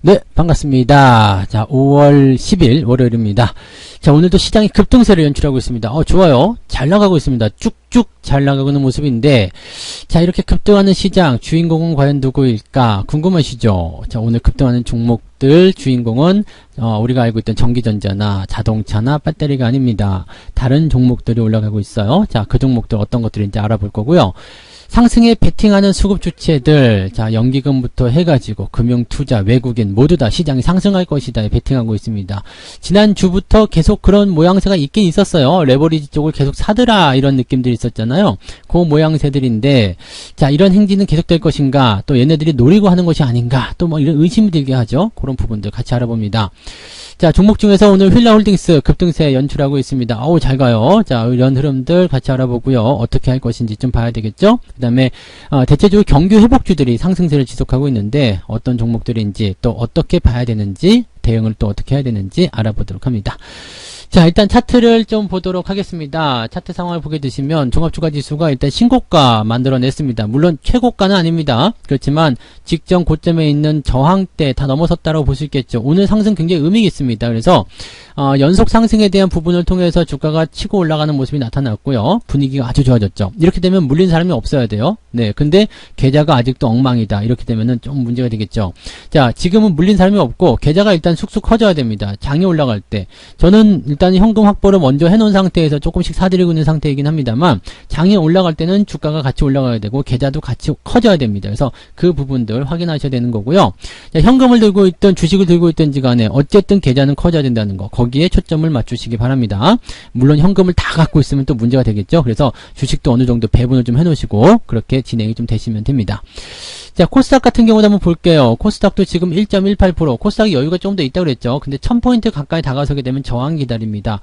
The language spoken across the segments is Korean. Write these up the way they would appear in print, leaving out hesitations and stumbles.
네, 반갑습니다. 자, 5월 10일 월요일입니다. 자, 오늘도 시장이 급등세를 연출하고 있습니다. 좋아요. 잘 나가고 있습니다. 쭉쭉 잘 나가고 있는 모습인데, 자, 이렇게 급등하는 시장 주인공은 과연 누구일까 궁금하시죠? 자, 오늘 급등하는 종목들 주인공은 우리가 알고 있던 전기전자나 자동차나 배터리가 아닙니다. 다른 종목들이 올라가고 있어요. 자, 그 종목들 어떤 것들인지 알아볼 거고요. 상승에 베팅하는 수급 주체들, 자, 연기금부터 해가지고 금융, 투자, 외국인 모두 다 시장이 상승할 것이다에 베팅하고 있습니다. 지난주부터 계속 그런 모양새가 있긴 있었어요. 레버리지 쪽을 계속 사더라 이런 느낌들이 있었잖아요. 그 모양새들인데, 자, 이런 행진은 계속될 것인가, 또 얘네들이 노리고 하는 것이 아닌가, 또 뭐 이런 의심이 들게 하죠. 그런 부분들 같이 알아봅니다. 자, 종목 중에서 오늘 휠라홀딩스 급등세 연출하고 있습니다. 잘 가요. 자, 이런 흐름들 같이 알아보고요. 어떻게 할 것인지 좀 봐야 되겠죠? 그 다음에 대체적으로 경기 회복주들이 상승세를 지속하고 있는데 어떤 종목들인지 또 어떻게 봐야 되는지 대응을 또 어떻게 해야 되는지 알아보도록 합니다. 자, 일단 차트를 좀 보도록 하겠습니다. 차트 상황을 보게 되시면 종합주가지수가 일단 신고가 만들어냈습니다. 물론 최고가는 아닙니다. 그렇지만 직전 고점에 있는 저항대 다 넘어섰다고 볼 수 있겠죠. 오늘 상승 굉장히 의미가 있습니다. 그래서 연속 상승에 대한 부분을 통해서 주가가 치고 올라가는 모습이 나타났고요. 분위기가 아주 좋아졌죠. 이렇게 되면 물린 사람이 없어야 돼요. 네, 근데 계좌가 아직도 엉망이다. 이렇게 되면은 좀 문제가 되겠죠. 자, 지금은 물린 사람이 없고 계좌가 일단 쑥쑥 커져야 됩니다. 장이 올라갈 때. 저는 일단 현금 확보를 먼저 해놓은 상태에서 조금씩 사들이고 있는 상태이긴 합니다만, 장이 올라갈 때는 주가가 같이 올라가야 되고 계좌도 같이 커져야 됩니다. 그래서 그 부분들 확인하셔야 되는 거고요. 자, 현금을 들고 있든 주식을 들고 있든지 간에 어쨌든 계좌는 커져야 된다는 거, 거기에 초점을 맞추시기 바랍니다. 물론 현금을 다 갖고 있으면 또 문제가 되겠죠. 그래서 주식도 어느 정도 배분을 좀 해놓으시고 그렇게 진행이 좀 되시면 됩니다. 자, 코스닥 같은 경우도 한번 볼게요. 코스닥도 지금 1.18%, 코스닥이 여유가 좀 더 있다고 그랬죠. 근데 1000포인트 가까이 다가서게 되면 저항 기다립니다.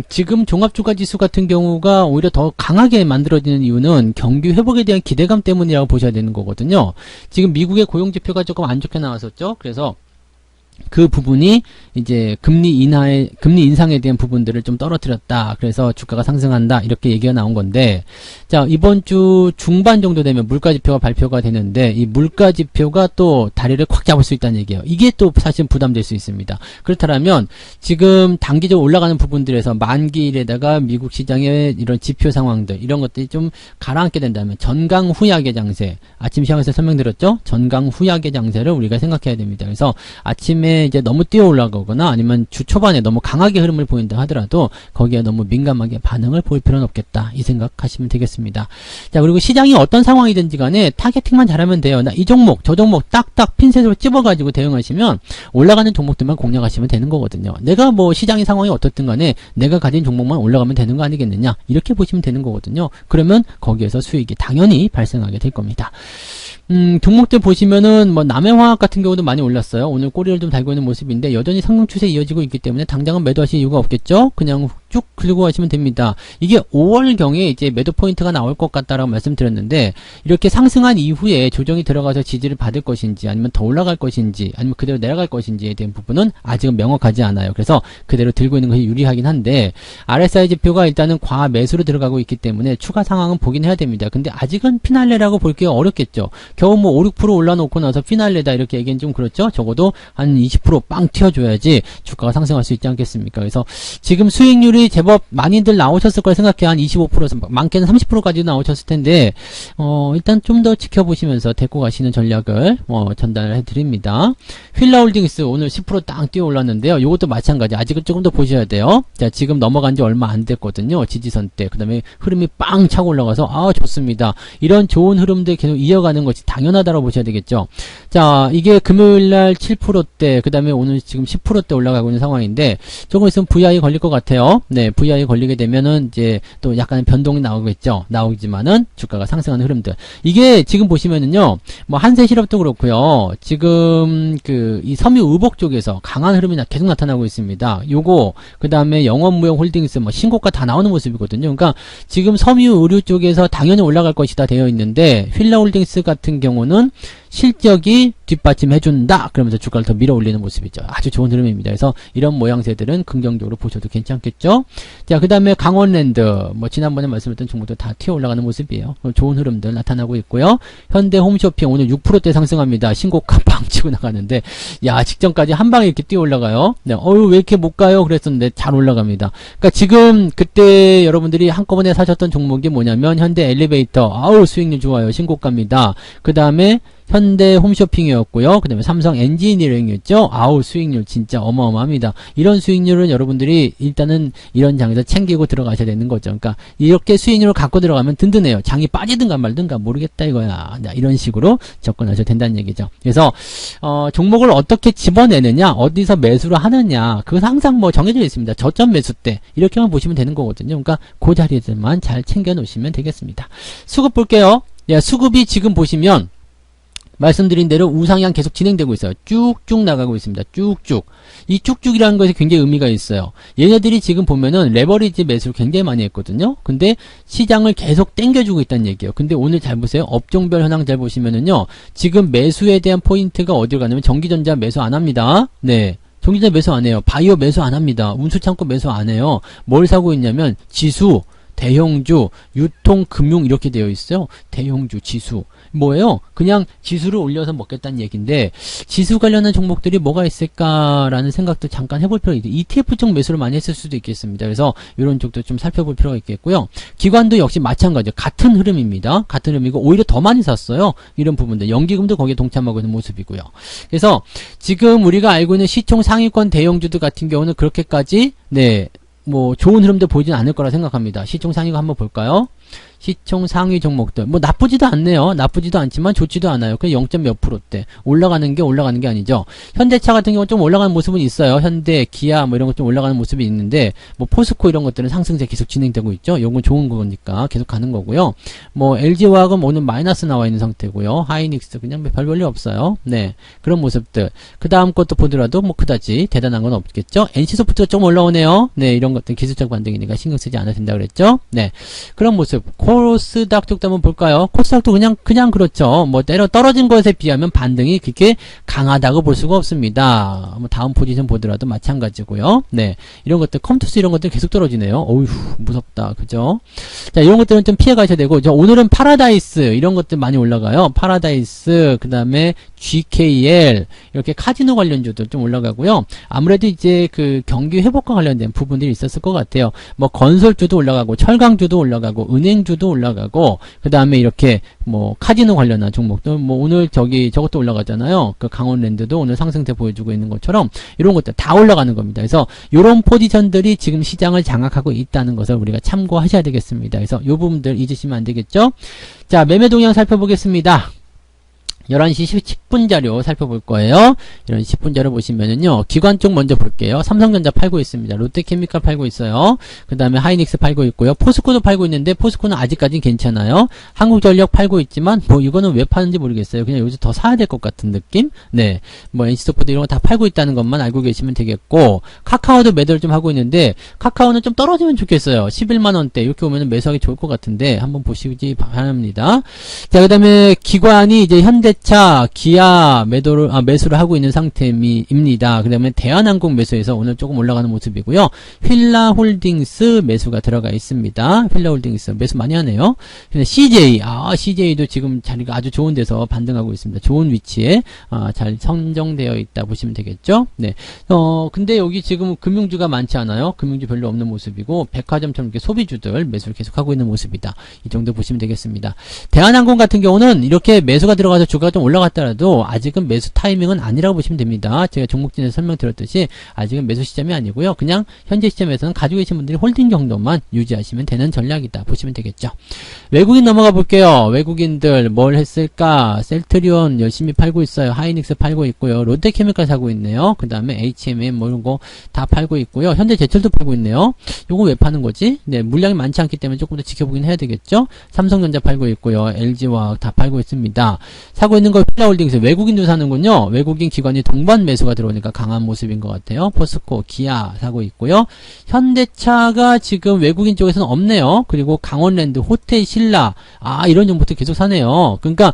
지금 종합주가지수 같은 경우가 오히려 더 강하게 만들어지는 이유는 경기 회복에 대한 기대감 때문이라고 보셔야 되는 거거든요. 지금 미국의 고용지표가 조금 안 좋게 나왔었죠. 그래서 그 부분이 이제 금리 인상에 대한 부분들을 좀 떨어뜨렸다. 그래서 주가가 상승한다. 이렇게 얘기가 나온 건데, 자, 이번 주 중반 정도 되면 물가지표가 발표가 되는데, 이 물가지표가 또 다리를 콱 잡을 수 있다는 얘기예요. 이게 또 사실 부담될 수 있습니다. 그렇다면 지금 단기적으로 올라가는 부분들에서 만기일에다가 미국 시장의 이런 지표 상황들, 이런 것들이 좀 가라앉게 된다면 전강후약의 장세, 아침 시황에서 설명드렸죠? 전강후약의 장세를 우리가 생각해야 됩니다. 그래서 아침에 이제 너무 뛰어 올라가거나 아니면 주 초반에 너무 강하게 흐름을 보인다 하더라도 거기에 너무 민감하게 반응을 보일 필요는 없겠다, 이 생각하시면 되겠습니다. 자, 그리고 시장이 어떤 상황이든지 간에 타겟팅만 잘하면 돼요. 나 이 종목 저 종목 딱딱 핀셋으로 찝어가지고 대응하시면 올라가는 종목들만 공략하시면 되는 거거든요. 내가 뭐 시장의 상황이 어떻든 간에 내가 가진 종목만 올라가면 되는 거 아니겠느냐, 이렇게 보시면 되는 거거든요. 그러면 거기에서 수익이 당연히 발생하게 될 겁니다. 종목들 보시면은 뭐 남해화학 같은 경우도 많이 올랐어요. 오늘 꼬리를 좀 달고 있는 모습인데 여전히 상승 추세 이어지고 있기 때문에 당장은 매도하실 이유가 없겠죠. 그냥 쭉 긁고 가시면 됩니다. 이게 5월경에 이제 매도 포인트가 나올 것 같다라고 말씀드렸는데, 이렇게 상승한 이후에 조정이 들어가서 지지를 받을 것인지 아니면 더 올라갈 것인지 아니면 그대로 내려갈 것인지에 대한 부분은 아직은 명확하지 않아요. 그래서 그대로 들고 있는 것이 유리하긴 한데, RSI 지표가 일단은 과매수로 들어가고 있기 때문에 추가 상황은 보긴 해야 됩니다. 근데 아직은 피날레라고 볼게요. 어렵겠죠. 겨우 뭐 5, 6% 올라놓고 나서 피날레다 이렇게 얘기는 좀 그렇죠. 적어도 한 20%빵 튀어줘야지 주가가 상승할 수 있지 않겠습니까? 그래서 지금 수익률이 제법 많이들 나오셨을 걸 생각해요. 한 25%, 많게는 30%까지 나오셨을 텐데, 일단 좀 더 지켜보시면서 데리고 가시는 전략을 전달해 드립니다. 휠라홀딩스 오늘 10% 땅 뛰어 올랐는데요. 이것도 마찬가지. 아직은 조금 더 보셔야 돼요. 자, 지금 넘어간 지 얼마 안 됐거든요. 지지선 때. 그 다음에 흐름이 빵 차고 올라가서 좋습니다. 이런 좋은 흐름들 계속 이어가는 것이 당연하다고 보셔야 되겠죠. 자, 이게 금요일날 7%대, 그 다음에 오늘 지금 10%대 올라가고 있는 상황인데, 조금 있으면 VI 걸릴 것 같아요. 네, VI 걸리게 되면은 이제 또 약간의 변동이 나오겠죠. 나오지만은 주가가 상승하는 흐름들. 이게 지금 보시면은요, 뭐 한세실업도 그렇고요. 지금 이 섬유의복 쪽에서 강한 흐름이 계속 나타나고 있습니다. 요거, 그 다음에 영업무용홀딩스 뭐 신고가 다 나오는 모습이거든요. 그러니까 지금 섬유의류 쪽에서 당연히 올라갈 것이다 되어 있는데, 휠라홀딩스 같은 경우는 실적이 뒷받침해준다. 그러면서 주가를 더 밀어 올리는 모습이죠. 아주 좋은 흐름입니다. 그래서 이런 모양새들은 긍정적으로 보셔도 괜찮겠죠. 자, 그 다음에 강원랜드, 뭐 지난번에 말씀드렸던 종목도 다 튀어 올라가는 모습이에요. 좋은 흐름들 나타나고 있고요. 현대홈쇼핑 오늘 6%대 상승합니다. 신고가 빵 치고 나가는데, 야, 직전까지 한 방에 이렇게 뛰어 올라가요. 네, 왜 이렇게 못 가요? 그랬었는데 잘 올라갑니다. 그러니까 지금 그때 여러분들이 한꺼번에 사셨던 종목이 뭐냐면 현대 엘리베이터, 아우 수익률 좋아요. 신고가입니다. 그 다음에 현대 홈쇼핑이었고요. 그 다음에 삼성 엔지니어링이었죠. 아우 수익률 진짜 어마어마합니다. 이런 수익률은 여러분들이 일단은 이런 장에서 챙기고 들어가셔야 되는 거죠. 그러니까 이렇게 수익률을 갖고 들어가면 든든해요. 장이 빠지든가 말든가 모르겠다 이거야. 이런 식으로 접근하셔도 된다는 얘기죠. 그래서 종목을 어떻게 집어내느냐, 어디서 매수를 하느냐, 그건 항상 뭐 정해져 있습니다. 저점 매수 때 이렇게만 보시면 되는 거거든요. 그러니까 그 자리에서만 잘 챙겨 놓으시면 되겠습니다. 수급 볼게요. 예, 수급이 지금 보시면 말씀드린 대로 우상향 계속 진행되고 있어요. 쭉쭉 나가고 있습니다. 쭉쭉. 이 쭉쭉이라는 것이 굉장히 의미가 있어요. 얘네들이 지금 보면은 레버리지 매수를 굉장히 많이 했거든요. 근데 시장을 계속 땡겨주고 있다는 얘기예요. 근데 오늘 잘 보세요. 업종별 현황 잘 보시면은요. 지금 매수에 대한 포인트가 어디로 가냐면 전기전자 매수 안 합니다. 네. 전기전자 매수 안 해요. 바이오 매수 안 합니다. 운수창고 매수 안 해요. 뭘 사고 있냐면 지수, 대형주, 유통, 금융 이렇게 되어 있어요. 대형주, 지수. 뭐예요? 그냥 지수를 올려서 먹겠다는 얘기인데 지수 관련한 종목들이 뭐가 있을까라는 생각도 잠깐 해볼 필요가 있어요. ETF 쪽 매수를 많이 했을 수도 있겠습니다. 그래서 이런 쪽도 좀 살펴볼 필요가 있겠고요. 기관도 역시 마찬가지죠. 같은 흐름입니다. 같은 흐름이고 오히려 더 많이 샀어요. 이런 부분들. 연기금도 거기에 동참하고 있는 모습이고요. 그래서 지금 우리가 알고 있는 시총 상위권 대형주들 같은 경우는 그렇게까지 뭐 좋은 흐름도 보이진 않을 거라 생각합니다. 시총 상위가 한번 볼까요? 시총 상위 종목들 뭐 나쁘지도 않네요. 나쁘지도 않지만 좋지도 않아요. 그냥 0. 몇 %대 올라가는 게 아니죠. 현대차 같은 경우는 좀 올라가는 모습은 있어요. 현대, 기아 뭐 이런 것 좀 올라가는 모습이 있는데 뭐 포스코 이런 것들은 상승세 계속 진행되고 있죠. 요건 좋은 거니까 계속 가는 거고요. 뭐 LG화학은 오늘 마이너스 나와 있는 상태고요. 하이닉스 그냥 별 볼일 없어요. 네, 그런 모습들. 그 다음 것도 보더라도 뭐 그다지 대단한 건 없겠죠. NC소프트가 좀 올라오네요. 네, 이런 것들 기술적 반등이니까 신경 쓰지 않아도 된다 그랬죠. 네, 그런 모습. 코스닥 쪽도 한번 볼까요? 코스닥도 그냥 그렇죠. 뭐 떨어진 것에 비하면 반등이 그렇게 강하다고 볼 수가 없습니다. 뭐 다음 포지션 보더라도 마찬가지고요. 네, 이런 것들 컴투스 이런 것들 계속 떨어지네요. 어휴 무섭다, 그죠? 자, 이런 것들은 좀 피해 가셔야 되고, 오늘은 파라다이스 이런 것들 많이 올라가요. 파라다이스 그 다음에 GKL 이렇게 카지노 관련주도 좀 올라가고요. 아무래도 이제 그 경기 회복과 관련된 부분들이 있었을 것 같아요. 뭐 건설주도 올라가고 철강주도 올라가고 은행주도 올라가고 그 다음에 이렇게 뭐 카지노 관련한 종목도 뭐 오늘 저것도 올라가잖아요. 그 강원랜드도 오늘 상승세 보여주고 있는 것처럼 이런 것들 다 올라가는 겁니다. 그래서 이런 포지션들이 지금 시장을 장악하고 있다는 것을 우리가 참고하셔야 되겠습니다. 그래서 이 부분들 잊으시면 안 되겠죠. 자, 매매 동향 살펴보겠습니다. 11시 10분 자료 살펴볼 거예요. 이런 10분 자료 보시면은요, 기관 쪽 먼저 볼게요. 삼성전자 팔고 있습니다. 롯데케미칼 팔고 있어요. 그 다음에 하이닉스 팔고 있고요. 포스코도 팔고 있는데, 포스코는 아직까지는 괜찮아요. 한국전력 팔고 있지만, 뭐, 이거는 왜 파는지 모르겠어요. 그냥 요즘 더 사야 될 것 같은 느낌? 네. 뭐, NC소프트 이런 거 다 팔고 있다는 것만 알고 계시면 되겠고, 카카오도 매도를 좀 하고 있는데, 카카오는 좀 떨어지면 좋겠어요. 11만원대. 이렇게 오면 매수하기 좋을 것 같은데, 한번 보시기 바랍니다. 자, 그 다음에 기관이 이제 현대차, 기아 매수를 하고 있는 상태입니다. 그 다음에 대한항공 매수해서 오늘 조금 올라가는 모습이고요. 휠라홀딩스 매수가 들어가 있습니다. 휠라홀딩스 매수 많이 하네요. CJ, CJ도 지금 자리가 아주 좋은 데서 반등하고 있습니다. 좋은 위치에 잘 선정되어 있다 보시면 되겠죠. 네. 근데 여기 지금 금융주가 많지 않아요. 금융주 별로 없는 모습이고 백화점처럼 이렇게 소비주들 매수를 계속하고 있는 모습이다. 이 정도 보시면 되겠습니다. 대한항공 같은 경우는 이렇게 매수가 들어가서 주가가 좀 올라갔더라도 아직은 매수 타이밍은 아니라고 보시면 됩니다. 제가 종목진에서 설명드렸듯이 아직은 매수 시점이 아니고요. 그냥 현재 시점에서는 가지고 계신 분들이 홀딩 정도만 유지하시면 되는 전략이다 보시면 되겠죠. 외국인 넘어가 볼게요. 외국인들 뭘 했을까? 셀트리온 열심히 팔고 있어요. 하이닉스 팔고 있고요. 롯데케미칼 사고 있네요. 그 다음에 HMM 뭐 이런 거 다 팔고 있고요. 현대제철도 팔고 있네요. 요거 왜 파는 거지? 네, 물량이 많지 않기 때문에 조금 더 지켜보긴 해야 되겠죠. 삼성전자 팔고 있고요. LG화학 다 팔고 있습니다. 사고 하고 있는 거 휠라홀딩스 외국인도 사는군요. 외국인 기관이 동반 매수가 들어오니까 강한 모습인 것 같아요. 포스코, 기아 사고 있고요. 현대차가 지금 외국인 쪽에서는 없네요. 그리고 강원랜드, 호텔, 신라 이런 종목도 계속 사네요. 그러니까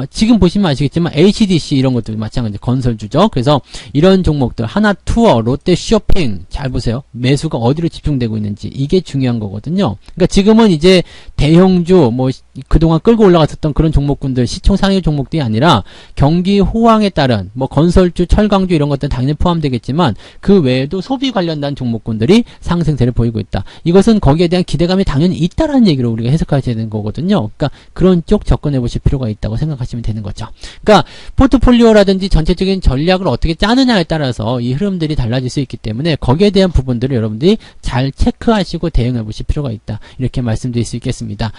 지금 보시면 아시겠지만 HDC 이런 것도 마찬가지 건설주죠. 그래서 이런 종목들 하나투어, 롯데쇼핑 잘 보세요. 매수가 어디로 집중되고 있는지 이게 중요한 거거든요. 그러니까 지금은 이제 대형주 뭐 그동안 끌고 올라갔었던 그런 종목군들 시총 상위 종목들이 아니라 경기 호황에 따른 뭐 건설주, 철강주 이런 것들은 당연히 포함되겠지만 그 외에도 소비 관련된 종목군들이 상승세를 보이고 있다. 이것은 거기에 대한 기대감이 당연히 있다라는 얘기로 우리가 해석하셔야 되는 거거든요. 그러니까 그런 쪽 접근해 보실 필요가 있다고 생각하시면 되는 거죠. 그러니까 포트폴리오라든지 전체적인 전략을 어떻게 짜느냐에 따라서 이 흐름들이 달라질 수 있기 때문에 거기에 대한 부분들을 여러분들이 잘 체크하시고 대응해 보실 필요가 있다. 이렇게 말씀드릴 수 있겠습니다.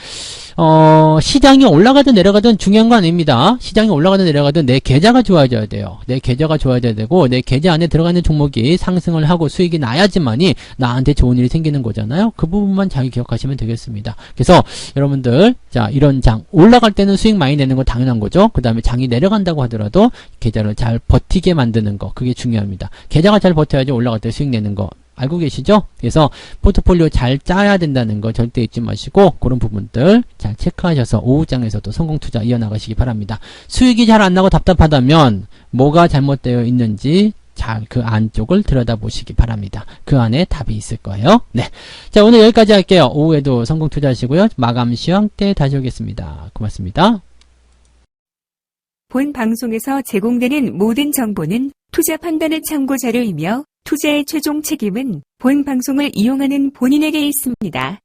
시장이 올라가든 내려가든 중요한 거 아닙니다. 시장이 올라가든 내려가든 내 계좌가 좋아져야 돼요. 내 계좌가 좋아져야 되고 내 계좌 안에 들어가는 종목이 상승을 하고 수익이 나야지만이 나한테 좋은 일이 생기는 거잖아요. 그 부분만 잘 기억하시면 되겠습니다. 그래서 여러분들 자 이런 장 올라갈 때는 수익 많이 내는 거 당연한 거죠. 그 다음에 장이 내려간다고 하더라도 계좌를 잘 버티게 만드는 거 그게 중요합니다. 계좌가 잘 버텨야지 올라갈 때 수익 내는 거 알고 계시죠? 그래서 포트폴리오 잘 짜야 된다는 거 절대 잊지 마시고 그런 부분들 잘 체크하셔서 오후장에서도 성공 투자 이어나가시기 바랍니다. 수익이 잘 안 나고 답답하다면 뭐가 잘못되어 있는지 잘 그 안쪽을 들여다보시기 바랍니다. 그 안에 답이 있을 거예요. 네. 자, 오늘 여기까지 할게요. 오후에도 성공 투자하시고요. 마감 시황 때 다시 오겠습니다. 고맙습니다. 본 방송에서 제공되는 모든 정보는 투자 판단의 참고 자료이며 투자의 최종 책임은 본 방송을 이용하는 본인에게 있습니다.